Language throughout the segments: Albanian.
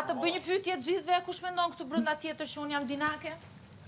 të bëj një pyetje të gjithëve, kush mendon këtu brenda tjetër që unë jam dinake?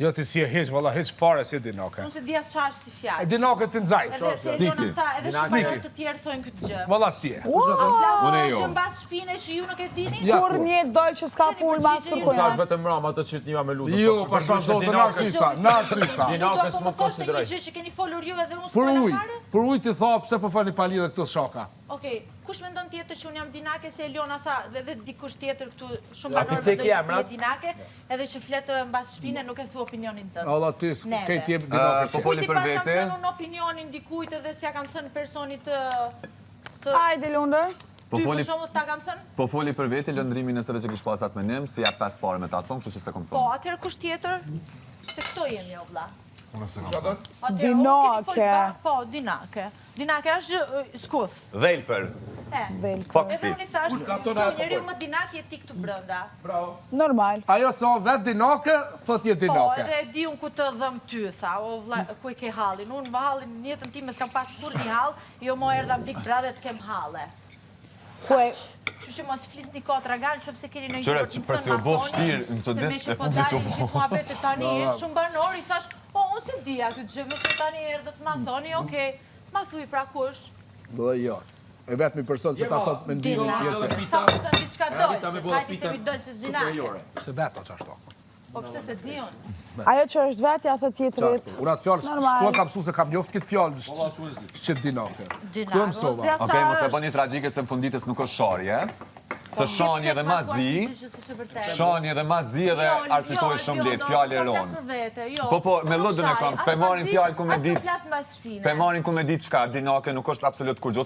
Jo ti si e heq, valla heq fare si dinake. Unë se dia çfarë si fjalë. Dinake të nxajt. Edhe se Elona tha, edhe shumë të tjerë thonë këtë gjë. Valla si e. Unë jo. Që mbas shpine që ju nuk e dini? Kur një doj që s'ka full mas për kujna. Tash vetëm rama atë që t'njua me lutë. Jo, për shkak të narsyshta, narsyshta. Dinake s'më konsideroj. Një gjë që keni folur ju edhe unë s'po fare? Për ujë ti tha pse po fali pali edhe këto shaka. Okej, kush mendon tjetër që unë jam dinake se Elona tha dhe dikush tjetër këtu shumë banor ti ceki emrat? dinake, edhe që flet mbas shpine nuk e thu opinionin tënd. Alla ti ke ti dinake. Populli për vete. Kam thënë opinionin dikujt edhe s'ja kam thënë personit të Hajde Lunder. ty për shembull ta kam thënë? Po foli për vete, lëndrimin nëse që kish pasat me nim, se ja 5 fare me ta thonë, kështu që se kom Po, thonë. atëherë kush tjetër? Se këto jemi o vlla. Dinake. Po, dinake. Dinake është skuth. Dhelper. Edhe Foksi. unë i thash, këtu njeriu më dinake je ti këtu brenda. Normal. Ajo se o vet dinake, thot je Po, dinake. edhe e di unë ku të dhëm ty, tha, o vlla, ku i ke hallin. Unë më hallin në jetën time s'kam pas kur një hall, jo mo erdha në Big Brother të kem halle. Kue, Kështu që mos flisni kot ragan, nëse keni në Qëre, që për si u bo vështirë në këtë ditë, e fundit u bo. Se me që po dalin tani shumë banor, i thash, po, unë se dija këtë gjë, me që tani erdhët ma thoni, okej, ma thuj pra kush. Dhe jo. E vetëmi person që ta thot me ndimin tjetër. Sa më thënë diçka dojë, se sajti të mi dojë që zinake. Se vetë që ashtu. Po pse se di unë? ajo që është vetja thë tjetërit. Unë atë fjallë, shtua kam su se kam njoftë këtë fjallë që dinake. Këtu mësova. Okej, mos e bëni tragjike se në funditës nuk është sharje. Se shani edhe ma zi, shani edhe ma zi edhe arsitoj shumë letë, fjallë e ronë. Po, me lëdën e kam, pe marin fjallë ku me dit, pe marin ku me dit qka, dinake nuk është absolut kur gjo,